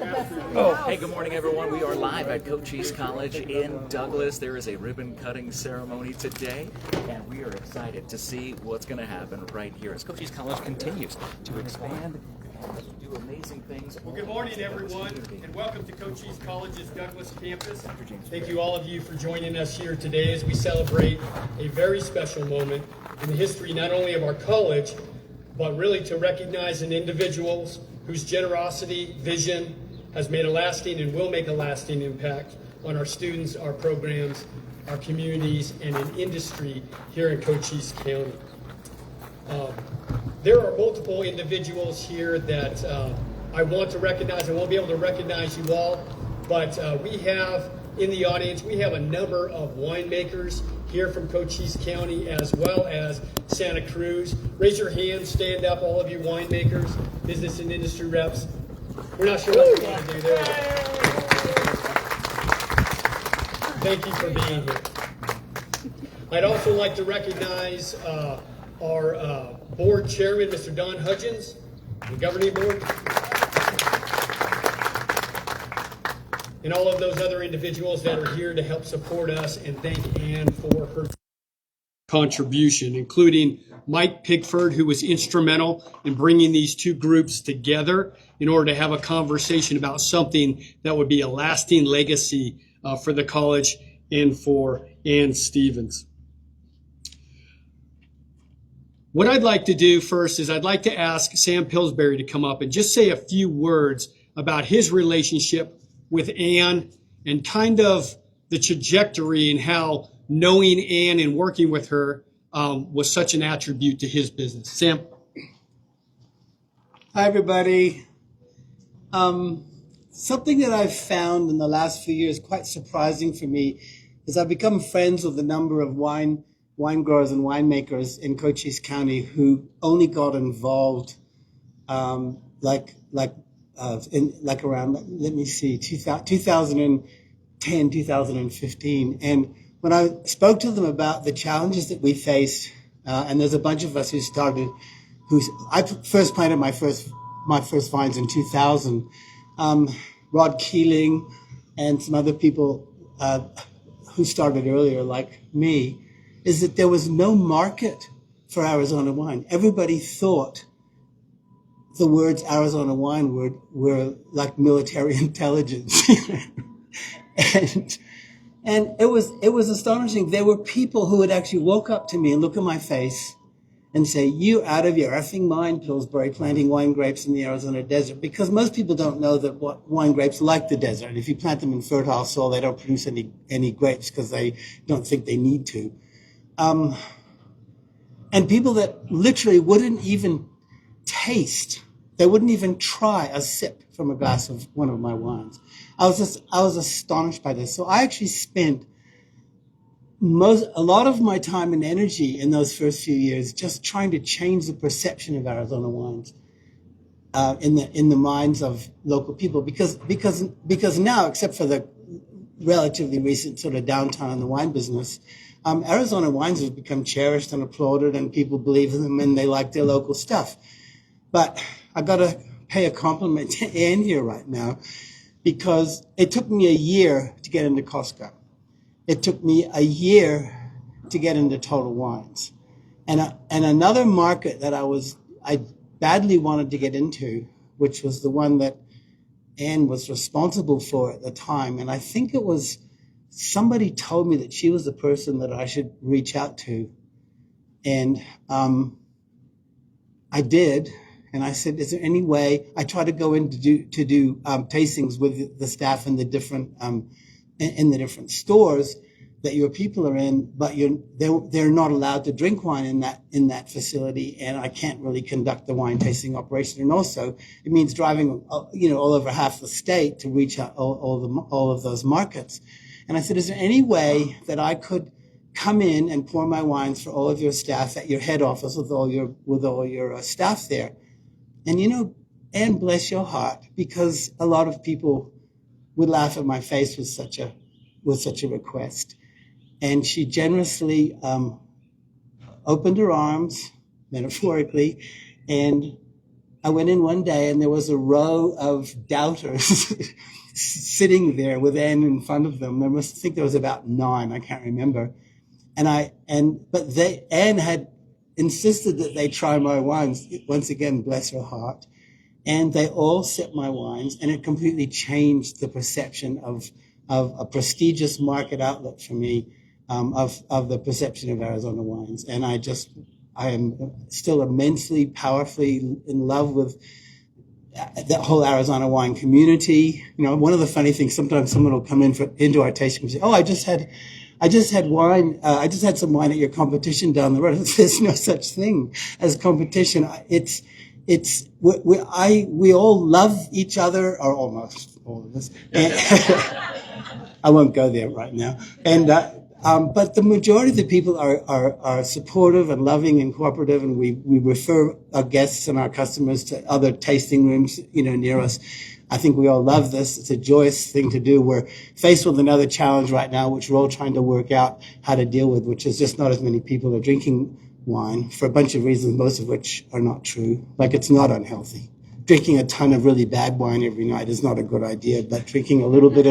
Oh, hey, good morning, everyone. We are live at Cochise College in Douglas. There is a ribbon cutting ceremony today, and we are excited to see what's going to happen right here as Cochise College continues to expand and do amazing things. Well, good morning, everyone, and welcome to Cochise College's Douglas campus. Thank you, all of you, for joining us here today as we celebrate a very special moment in the history not only of our college, but really to recognize an individuals whose generosity, vision has made a lasting and will make a lasting impact on our students, our programs, our communities, and in industry here in Cochise County. There are multiple individuals here that I want to recognize. I won't be able to recognize you all, but we have in the audience, we have a number of winemakers here from Cochise County as well as Santa Cruz. Raise your hands, stand up, all of you winemakers, business and industry reps. We're not sure what you want to do there. Thank you for being here. I'd also like to recognize our board chairman, Mr. Don Hudgens, the governing board, and all of those other individuals that are here to help support us, and thank Ann for her contribution, including Mike Pigford, who was instrumental in bringing these two groups together in order to have a conversation about something that would be a lasting legacy for the college and for Ann Stevens. What I'd like to do first is I'd like to ask Sam Pillsbury to come up and just say a few words about his relationship with Ann and kind of the trajectory and how knowing Ann and working with her was such an attribute to his business. Sam? Hi, everybody. Something that I've found in the last few years quite surprising for me is I've become friends with a number of wine growers and winemakers in Cochise County who only got involved like around, let me see, 2010, 2015. And when I spoke to them about the challenges that we faced, and there's a bunch of us I first planted my first vines in 2000. Rod Keeling and some other people who started earlier like me, is that there was no market for Arizona wine. Everybody thought the words Arizona wine were like military intelligence. And it was astonishing. There were people who would actually walk up to me and look at my face and say, "You out of your effing mind, Pillsbury, planting wine grapes in the Arizona desert," because most people don't know that wine grapes like the desert. If you plant them in fertile soil, they don't produce any grapes because they don't think they need to. And people that literally wouldn't even taste, they wouldn't even try a sip from a glass of one of my wines. I was astonished by this. So I actually spent a lot of my time and energy in those first few years just trying to change the perception of Arizona wines in the minds of local people, because now, except for the relatively recent sort of downturn in the wine business, Arizona wines have become cherished and applauded, and people believe in them and they like their local stuff. But I got to pay a compliment to Ann here right now, because it took me a year to get into Costco. It took me a year to get into Total Wines. And another market that I badly wanted to get into, which was the one that Ann was responsible for at the time. And I think it was somebody told me that she was the person that I should reach out to. And I did. And I said, "Is there any way?" I tried to go in to do tastings with the staff in the different stores that your people are in, but they're not allowed to drink wine in that facility, and I can't really conduct the wine tasting operation. And also, it means driving all over half the state to reach out all of those markets. And I said, "Is there any way that I could come in and pour my wines for all of your staff at your head office with all your staff there?" And Ann, bless your heart, because a lot of people would laugh at my face with such a request. And she generously opened her arms, metaphorically, and I went in one day and there was a row of doubters sitting there with Anne in front of them. I think there was about 9, I can't remember. But Anne had insisted that they try my wines. Once again, bless her heart. And they all sipped my wines, and it completely changed the perception of a prestigious market outlet for me, of the perception of Arizona wines. And I am still immensely, powerfully in love with that whole Arizona wine community. You know, one of the funny things, sometimes someone will come into our tasting and say, "Oh, I just had wine. I just had some wine at your competition down the road." There's no such thing as competition. We all love each other, or almost all of us. I won't go there right now. But the majority of the people are supportive and loving and cooperative, and we refer our guests and our customers to other tasting rooms, near us. I think we all love this. It's a joyous thing to do. We're faced with another challenge right now, which we're all trying to work out how to deal with, which is just not as many people are drinking wine for a bunch of reasons, most of which are not true. Like, it's not unhealthy. Drinking a ton of really bad wine every night is not a good idea, but drinking a little bit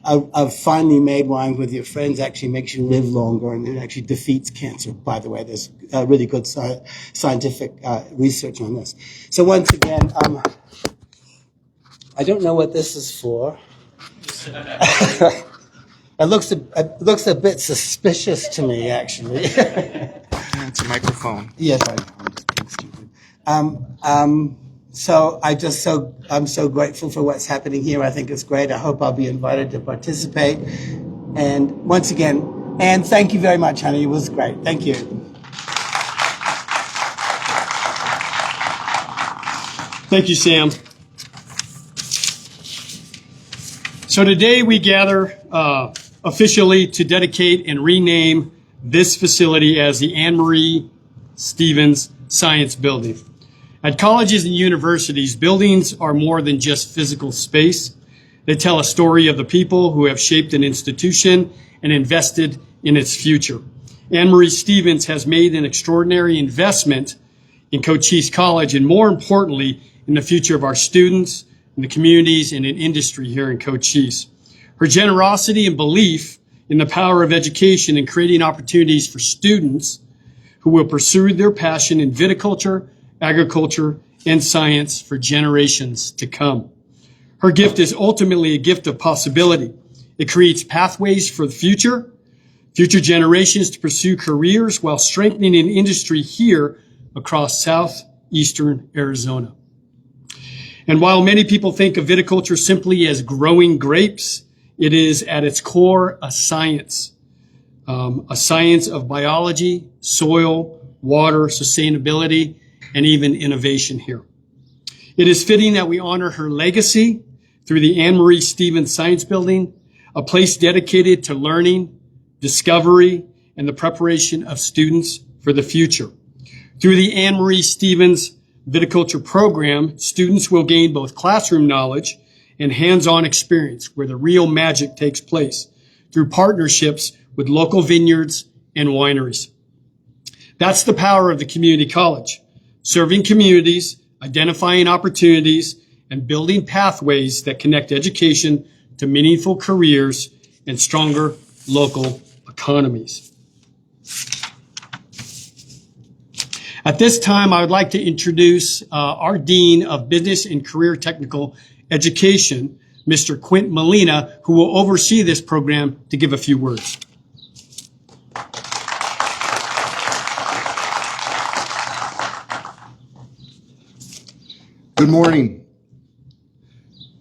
of finely made wine with your friends actually makes you live longer, and it actually defeats cancer. By the way, there's really good scientific research on this. So once again, I don't know what this is for. It looks a bit suspicious to me, actually. It's a microphone. Yes, I know. I'm just being stupid. So I'm so grateful for what's happening here. I think it's great. I hope I'll be invited to participate. And once again, Anne, thank you very much, honey. It was great. Thank you. Thank you, Sam. So today we gather officially to dedicate and rename this facility as the Anne Marie Stevens Science Building. At colleges and universities, buildings are more than just physical space. They tell a story of the people who have shaped an institution and invested in its future. Anne Marie Stevens has made an extraordinary investment in Cochise College, and more importantly, in the future of our students, in the communities, and in industry here in Cochise. Her generosity and belief in the power of education and creating opportunities for students who will pursue their passion in viticulture, agriculture, and science for generations to come. Her gift is ultimately a gift of possibility. It creates pathways for the future generations to pursue careers while strengthening an industry here across southeastern Arizona. And while many people think of viticulture simply as growing grapes, it is at its core a science of biology, soil, water, sustainability, and even innovation here. It is fitting that we honor her legacy through the Anne Marie Stevens Science Building, a place dedicated to learning, discovery, and the preparation of students for the future. Through the Anne Marie Stevens Viticulture program, students will gain both classroom knowledge and hands-on experience where the real magic takes place through partnerships with local vineyards and wineries. That's the power of the community college, serving communities, identifying opportunities, and building pathways that connect education to meaningful careers and stronger local economies. At this time, I would like to introduce our Dean of Business and Career Technical Education, Mr. Quint Molina, who will oversee this program, to give a few words. Good morning.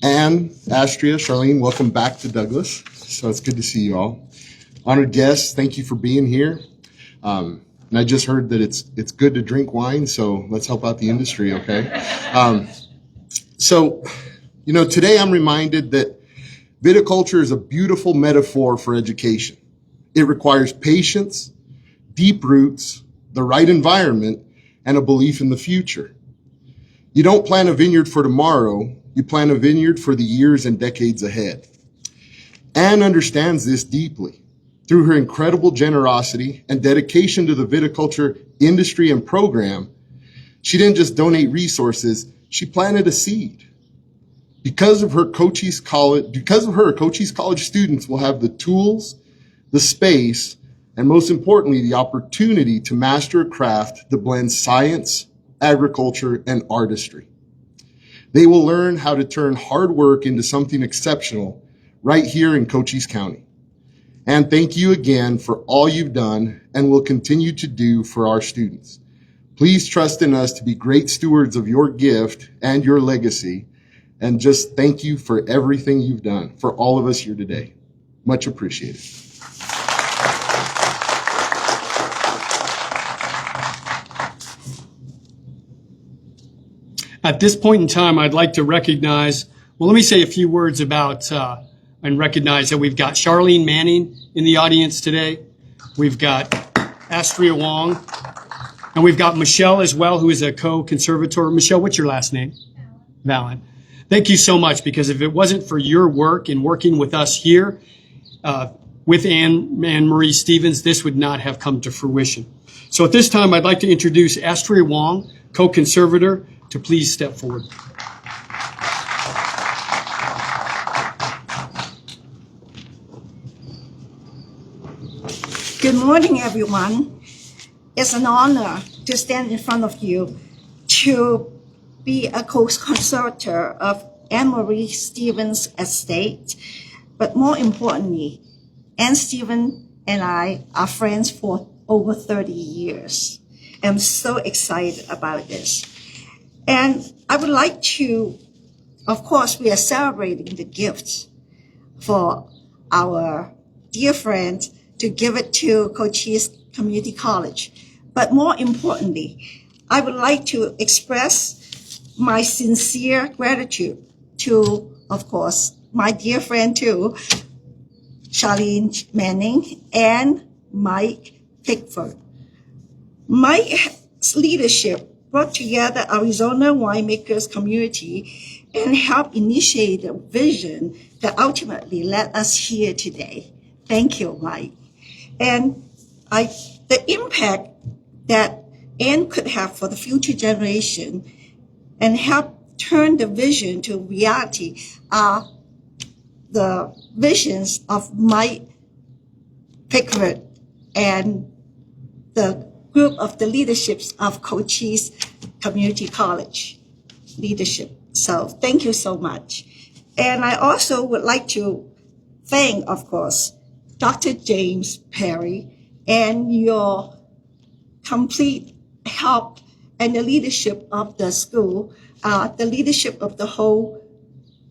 Anne, Astria, Charlene, welcome back to Douglas. So it's good to see you all. Honored guests, thank you for being here. And I just heard that it's good to drink wine, so let's help out the industry, okay? Today I'm reminded that viticulture is a beautiful metaphor for education. It requires patience, deep roots, the right environment, and a belief in the future. You don't plant a vineyard for tomorrow, you plant a vineyard for the years and decades ahead. Anne understands this deeply. Through her incredible generosity and dedication to the viticulture industry and program, she didn't just donate resources, she planted a seed. Because of her, Cochise College students will have the tools, the space, and most importantly, the opportunity to master a craft that blends science, agriculture, and artistry. They will learn how to turn hard work into something exceptional right here in Cochise County. And thank you again for all you've done and will continue to do for our students. Please trust in us to be great stewards of your gift and your legacy. And just thank you for everything you've done for all of us here today. Much appreciated. At this point in time, I'd like to recognize, well, let me say a few words about and recognize that we've got Charlene Manning in the audience today. We've got Astria Wong, and we've got Michelle as well, who is a co-conservator. Michelle, what's your last name? Valen. Thank you so much, because if it wasn't for your work in working with us here, with Anne Marie Stevens, this would not have come to fruition. So at this time, I'd like to introduce Astria Wong, co-conservator, to please step forward. Good morning, everyone. It's an honor to stand in front of you to be a co-conservator of Anne Marie Stevens' estate. But more importantly, Anne Stevens and I are friends for over 30 years. I'm so excited about this. And I would like to, of course, we are celebrating the gift for our dear friend to give it to Cochise Community College. But more importantly, I would like to express my sincere gratitude to, of course, my dear friend too, Charlene Manning and Mike Pickford. Mike's leadership brought together Arizona winemakers community and helped initiate a vision that ultimately led us here today. Thank you, Mike. And the impact that Anne could have for the future generation and help turn the vision to reality are the visions of Mike Pickford and the group of the leaderships of Cochise Community College leadership. So thank you so much. And I also would like to thank, of course, Dr. James Perry and your complete help and the leadership of the school, the leadership of the whole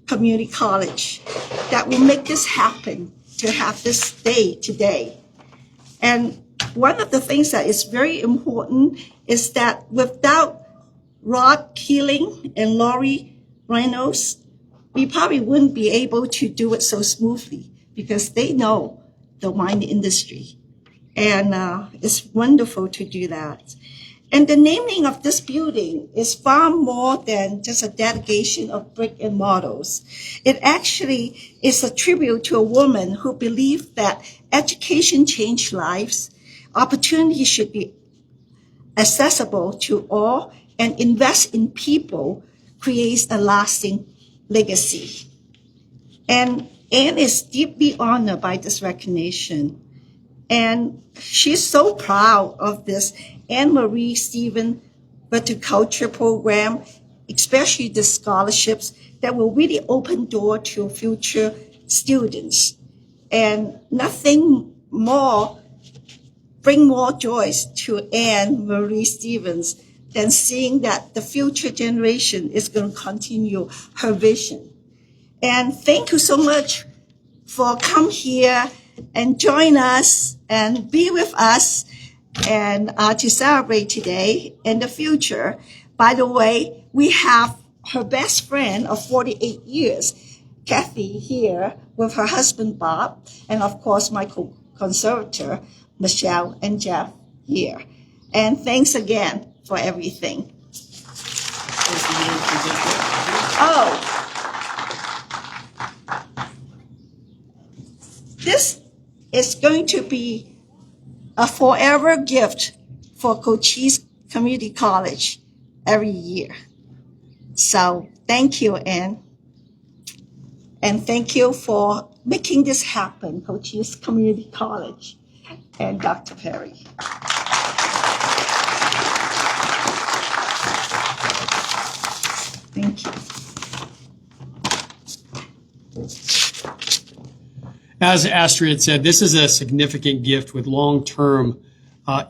community college that will make this happen, to have this day today. And one of the things that is very important is that without Rod Keeling and Laurie Reynolds, we probably wouldn't be able to do it so smoothly, because they know the wine industry. And it's wonderful to do that. And the naming of this building is far more than just a dedication of brick and mortars. It actually is a tribute to a woman who believed that education changed lives, opportunity should be accessible to all, and invest in people creates a lasting legacy. And Anne is deeply honored by this recognition. And she's so proud of this Anne Marie Stevens viticulture program, especially the scholarships that will really open door to future students. And nothing more bring more joys to Anne Marie Stevens than seeing that the future generation is going to continue her vision. And thank you so much for come here and join us and be with us and to celebrate today and the future. By the way, we have her best friend of 48 years, Kathy, here with her husband, Bob, and of course, my co-conservator, Michelle and Jeff here. And thanks again for everything. Oh, this is going to be a forever gift for Cochise Community College every year. So thank you, Anne. And thank you for making this happen, Cochise Community College and Dr. Perry. Thank you. As Astrid said, this is a significant gift with long-term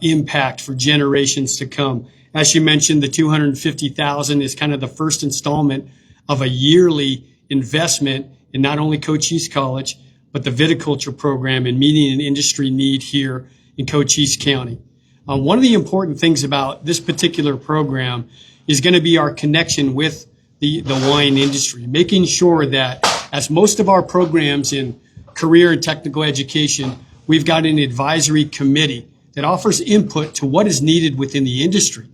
impact for generations to come. As she mentioned, the $250,000 is kind of the first installment of a yearly investment in not only Cochise College, but the viticulture program and meeting an industry need here in Cochise County. One of the important things about this particular program is going to be our connection with the wine industry, making sure that as most of our programs in career and technical education, we've got an advisory committee that offers input to what is needed within the industry.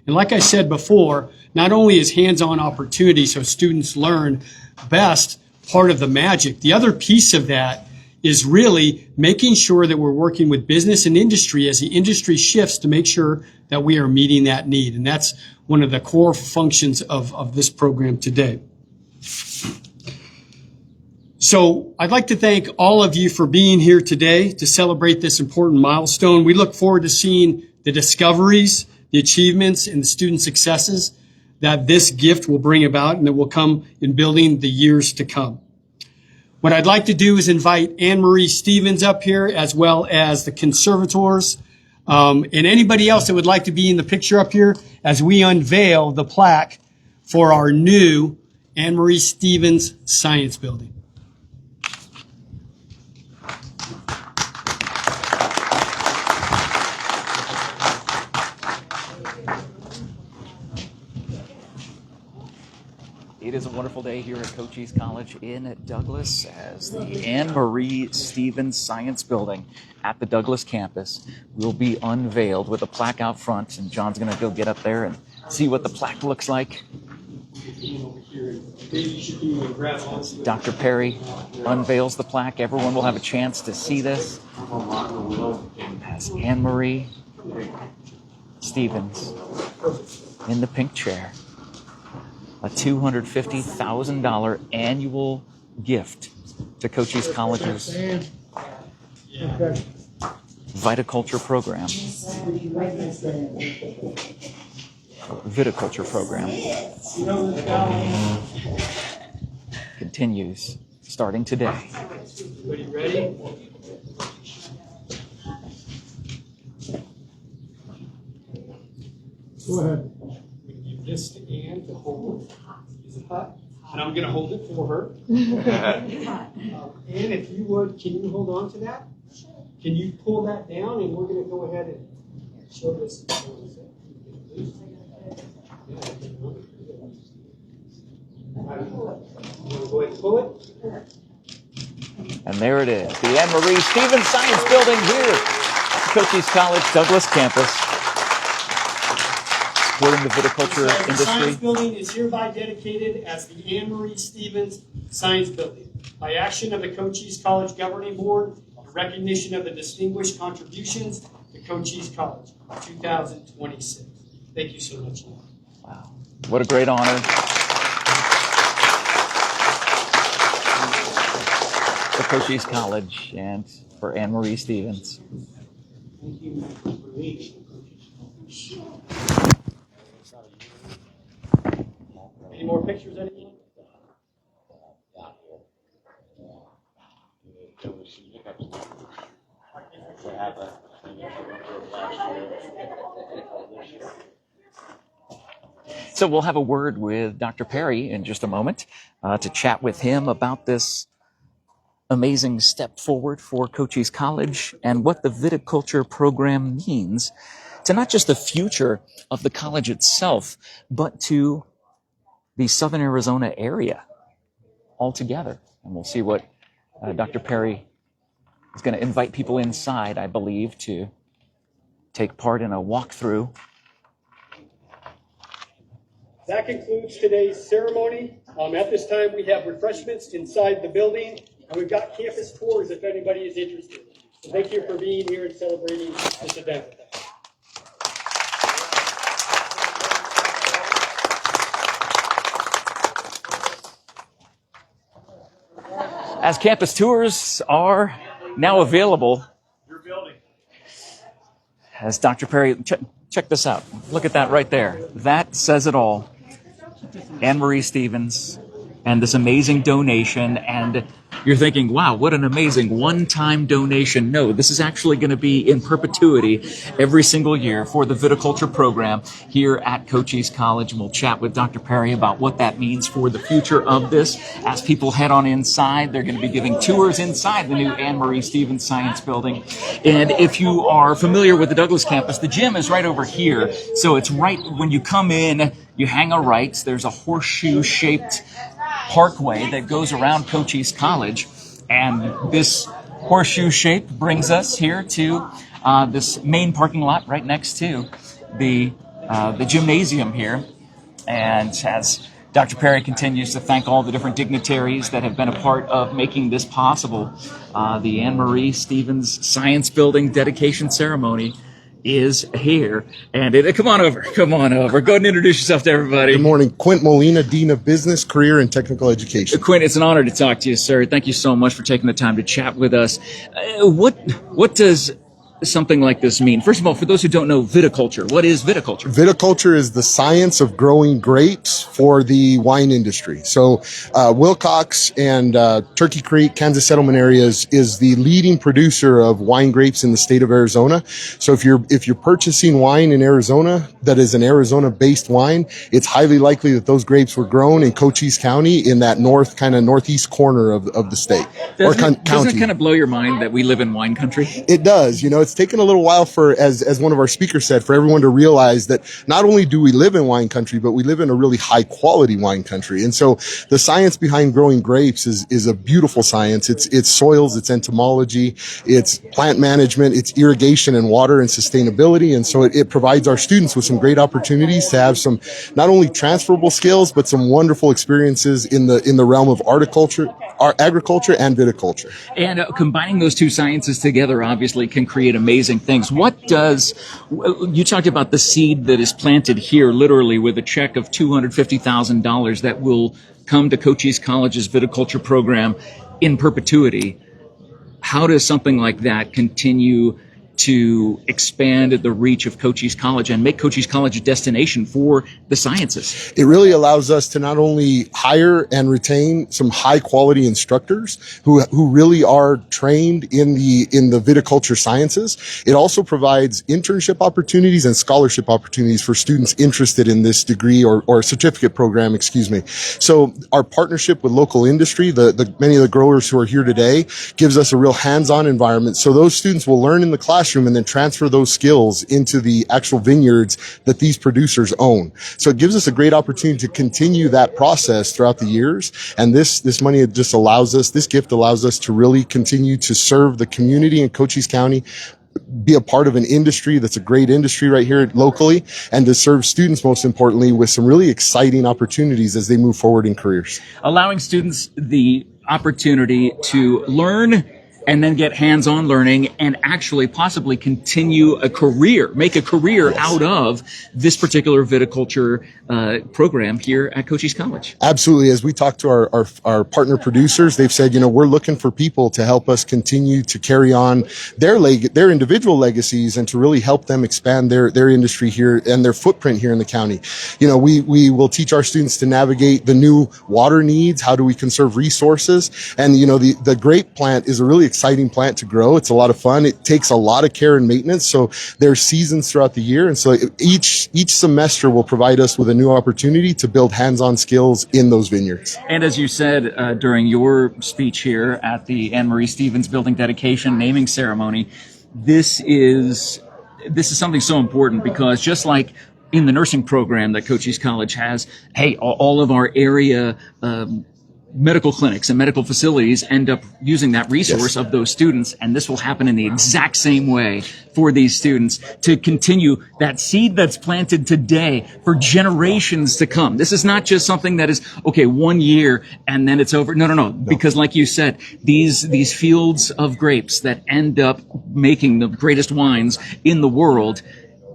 And like I said before, not only is hands-on opportunity so students learn best part of the magic, the other piece of that is really making sure that we're working with business and industry as the industry shifts to make sure that we are meeting that need. And that's one of the core functions of this program today. So I'd like to thank all of you for being here today to celebrate this important milestone. We look forward to seeing the discoveries, the achievements, and the student successes that this gift will bring about and that will come in building the years to come. What I'd like to do is invite Anne-Marie Stevens up here, as well as the conservators, and anybody else that would like to be in the picture up here as we unveil the plaque for our new Anne-Marie Stevens Science Building. It is a wonderful day here at Cochise College in Douglas as the Anne-Marie Stevens Science Building at the Douglas campus will be unveiled with a plaque out front, and John's going to go get up there and see what the plaque looks like. Dr. Perry unveils the plaque. Everyone will have a chance to see this as Anne-Marie Stevens in the pink chair. A $250,000 annual gift to Cochise College's viticulture program, viticulture program. Continues starting today. Everybody ready? Go ahead. Give this to Anne to hold. And I'm going to hold it for her. Anne, if you would, can you hold on to that? Can you pull that down? And we're going to go ahead and show this. Go ahead and pull it. And there it is, the Anne-Marie Stevens Science Building here at the Cochise College Douglas campus. Supporting the viticulture industry. The Science Building is hereby dedicated as the Anne-Marie Stevens Science Building by action of the Cochise College Governing Board in recognition of the distinguished contributions to Cochise College 2026. Thank you so much. Wow, what a great honor. For Cochise College and for Anne-Marie Stevens. Thank you for leading. Any more pictures, anyone? So we'll have a word with Dr. Perry in just a moment to chat with him about this amazing step forward for Cochise College and what the viticulture program means to not just the future of the college itself, but to the Southern Arizona area altogether. And we'll see what Dr. Perry is going to invite people inside, I believe, to take part in a walkthrough. That concludes today's ceremony. At this time, we have refreshments inside the building, and we've got campus tours if anybody is interested. So thank you for being here and celebrating this event with us. as campus tours are now available. As Dr. Perry, check this out. Look at that right there. That says it all. Anne-Marie Stevens and this amazing donation, and you're thinking, wow, what an amazing one-time donation. No, this is actually going to be in perpetuity every single year for the viticulture program here at Cochise College. And we'll chat with Dr. Perry about what that means for the future of this. As people head on inside, they're going to be giving tours inside the new Anne-Marie Stevens Science Building. And if you are familiar with the Douglas campus, the gym is right over here. So it's right when you come in, you hang a right. There's a horseshoe-shaped parkway that goes around Cochise College, and this horseshoe shape brings us here to this main parking lot right next to the gymnasium here. And as Dr. Perry continues to thank all the different dignitaries that have been a part of making this possible, the Anne-Marie Stevens Science Building dedication ceremony is here. And come on over. Go ahead and introduce yourself to everybody. Good morning. Quint Molina, Dean of Business, Career, and Technical Education. Quint, it's an honor to talk to you, sir. Thank you so much for taking the time to chat with us. What does something like this mean? First of all, for those who don't know viticulture, what is viticulture? Viticulture is the science of growing grapes for the wine industry. So Wilcox and Turkey Creek, Kansas settlement areas is the leading producer of wine grapes in the state of Arizona. So if you're purchasing wine in Arizona that is an Arizona-based wine, it's highly likely that those grapes were grown in Cochise County in that northeast corner of the state or county. Doesn't it kind of blow your mind that we live in wine country? It does. It's taken a little while for, as one of our speakers said, for everyone to realize that not only do we live in wine country, but we live in a really high quality wine country. And so the science behind growing grapes is a beautiful science. It's soils, it's entomology, it's plant management, it's irrigation and water and sustainability. And so it provides our students with some great opportunities to have some not only transferable skills, but some wonderful experiences in the realm of agriculture and viticulture. And combining those two sciences together obviously can create amazing things. You talked about the seed that is planted here, literally with a check of $250,000 that will come to Cochise College's viticulture program in perpetuity. How does something like that continue to expand the reach of Cochise College and make Cochise College a destination for the sciences? It really allows us to not only hire and retain some high quality instructors who really are trained in the viticulture sciences. It also provides internship opportunities and scholarship opportunities for students interested in this degree or certificate program, So our partnership with local industry, the many of the growers who are here today, gives us a real hands-on environment. So those students will learn in the classroom and then transfer those skills into the actual vineyards that these producers own. So it gives us a great opportunity to continue that process throughout the years. And this money just this gift allows us to really continue to serve the community in Cochise County, be a part of an industry that's a great industry right here locally, and to serve students, most importantly, with some really exciting opportunities as they move forward in careers. Allowing students the opportunity to learn and then get hands-on learning and actually possibly continue make a career out of this particular viticulture program here at Cochise College. Absolutely. As we talk to our partner producers, they've said, we're looking for people to help us continue to carry on their individual legacies and to really help them expand their industry here and their footprint here in the county. We will teach our students to navigate the new water needs. How do we conserve resources? And, the grape plant is a really exciting plant to grow. It's a lot of fun. It takes a lot of care and maintenance. So there's seasons throughout the year. And so each semester will provide us with a new opportunity to build hands-on skills in those vineyards. And as you said during your speech here at the Anne-Marie Stevens Building dedication naming ceremony, this is something so important because just like in the nursing program that Cochise College has, all of our area medical clinics and medical facilities end up using that resource of those students, and this will happen in the exact same way for these students to continue that seed that's planted today for generations to come. This is not just something that is, 1 year and then it's over. No. Because like you said, these fields of grapes that end up making the greatest wines in the world,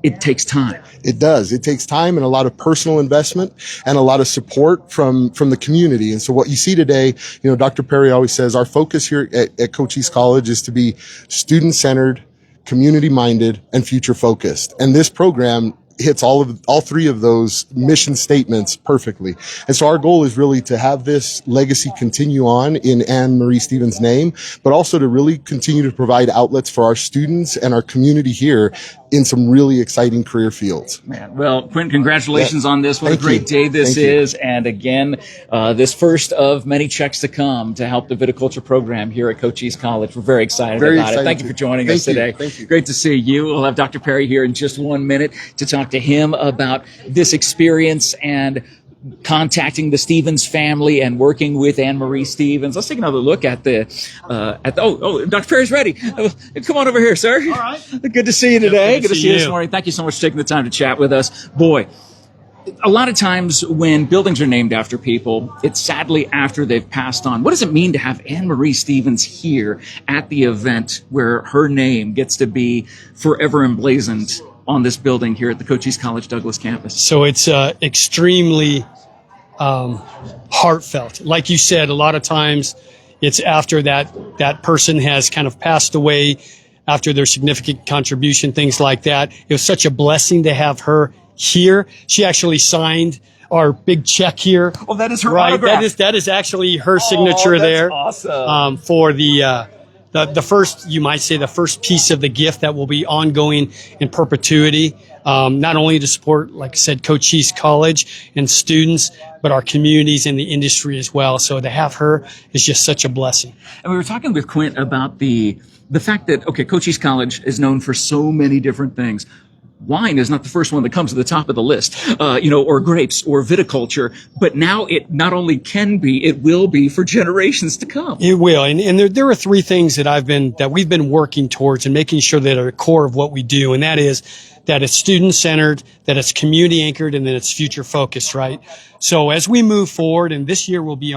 it takes time. It does. It takes time and a lot of personal investment and a lot of support from the community. And so what you see today, Dr. Perry always says our focus here at Cochise College is to be student-centered, community-minded, and future-focused. And this program hits all three of those mission statements perfectly. And so our goal is really to have this legacy continue on in Anne Marie Stevens' name, but also to really continue to provide outlets for our students and our community here in some really exciting career fields. Man, well, Quentin, congratulations on this. What a great day this is. And again, this first of many checks to come to help the viticulture program here at Cochise College. We're very excited about it. Thank you for joining us today. Thank you. Great to see you. We'll have Dr. Perry here in just 1 minute to talk to him about this experience and contacting the Stevens family and working with Anne Marie Stevens. Let's take another look at Dr. Perry's ready. Come on over here, sir. All right. Good to see you today. Good to see you this morning. Thank you so much for taking the time to chat with us. Boy, a lot of times when buildings are named after people, it's sadly after they've passed on. What does it mean to have Anne Marie Stevens here at the event where her name gets to be forever emblazoned on this building here at the Cochise College Douglas campus? So it's extremely heartfelt. Like you said, a lot of times it's after that person has kind of passed away, after their significant contribution, things like that. It was such a blessing to have her here. She actually signed our big check here. Oh, that is her autograph. That is actually her signature there. Awesome. For the first, you might say, the first piece of the gift that will be ongoing in perpetuity, not only to support, like I said, Cochise College and students, but our communities and the industry as well. So to have her is just such a blessing. And we were talking with Quint about the fact that, Cochise College is known for so many different things. Wine is not the first one that comes to the top of the list, or grapes or viticulture. But now it not only can be, it will be for generations to come. It will. And there are three things that we've been working towards and making sure that are the core of what we do. And that is that it's student-centered, that it's community-anchored, and that it's future-focused, right? So as we move forward, and this year will be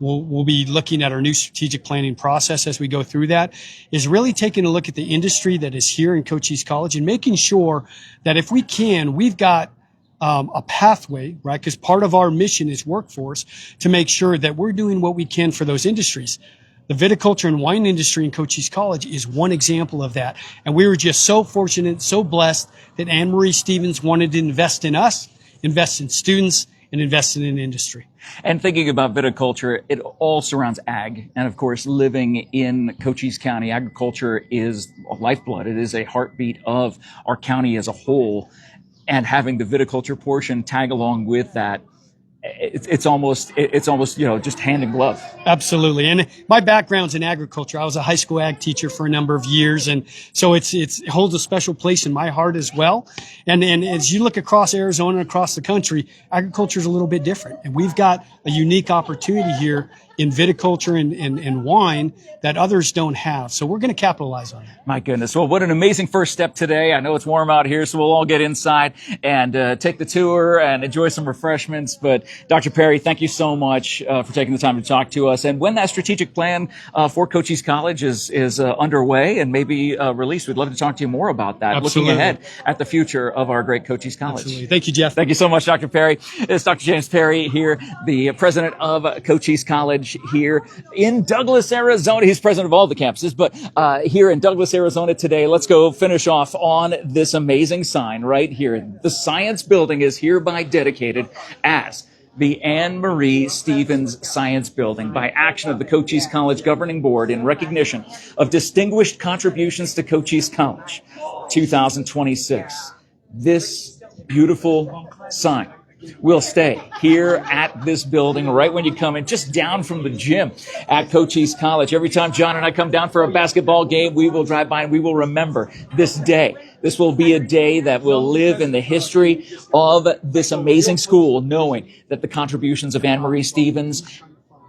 we'll be looking at our new strategic planning process as we go through that, is really taking a look at the industry that is here in Cochise College and making sure that if we can, we've got a pathway, right? Because part of our mission is workforce, to make sure that we're doing what we can for those industries. The viticulture and wine industry in Cochise College is one example of that. And we were just so fortunate, so blessed that Anne Marie Stevens wanted to invest in us, invest in students, and invest in an industry. And thinking about viticulture, it all surrounds ag. And of course, living in Cochise County, agriculture is a lifeblood. It is a heartbeat of our county as a whole. And having the viticulture portion tag along with that, it's almost just hand in glove. Absolutely. And my background's in agriculture. I was a high school ag teacher for a number of years, and so it holds a special place in my heart as well. And as you look across Arizona and across the country, agriculture is a little bit different, and we've got a unique opportunity here in viticulture and wine that others don't have. So we're going to capitalize on that. My goodness. Well, what an amazing first step today. I know it's warm out here, so we'll all get inside and take the tour and enjoy some refreshments. But Dr. Perry, thank you so much for taking the time to talk to us. And when that strategic plan for Cochise College is underway and maybe released, we'd love to talk to you more about that. Absolutely. Looking ahead at the future of our great Cochise College. Absolutely. Thank you, Jeff. Thank you so much, Dr. Perry. It's Dr. James Perry here, the president of Cochise College here in Douglas, Arizona. He's president of all the campuses, but here in Douglas, Arizona today, let's go finish off on this amazing sign right here. The Science Building is hereby dedicated as the Anne Marie Stevens Science Building by action of the Cochise College Governing Board in recognition of distinguished contributions to Cochise College 2026. This beautiful sign will stay here at this building right when you come in, just down from the gym at Cochise College. Every time John and I come down for a basketball game, we will drive by and we will remember this day. This will be a day that will live in the history of this amazing school, knowing that the contributions of Anne Marie Stevens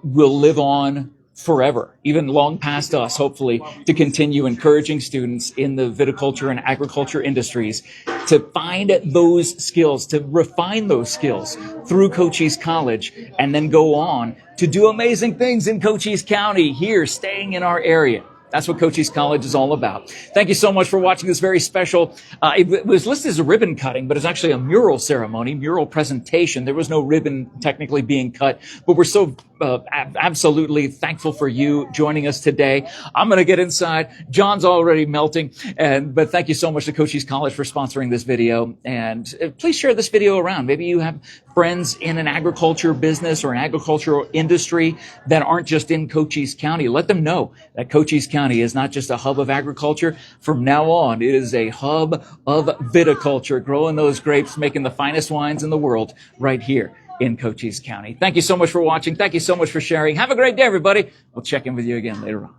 will live on forever, even long past us, hopefully, to continue encouraging students in the viticulture and agriculture industries to find those skills, to refine those skills through Cochise College, and then go on to do amazing things in Cochise County here, staying in our area. That's what Cochise College is all about. Thank you so much for watching this very special, it was listed as a ribbon cutting, but it's actually a mural ceremony, mural presentation. There was no ribbon technically being cut, but we're so absolutely thankful for you joining us today. I'm going to get inside. John's already melting, but thank you so much to Cochise College for sponsoring this video. And please share this video around. Maybe you have friends in an agriculture business or an agricultural industry that aren't just in Cochise County. Let them know that Cochise County is not just a hub of agriculture. From now on, it is a hub of viticulture, growing those grapes, making the finest wines in the world right here in Cochise County. Thank you so much for watching. Thank you so much for sharing. Have a great day, everybody. We'll check in with you again later on.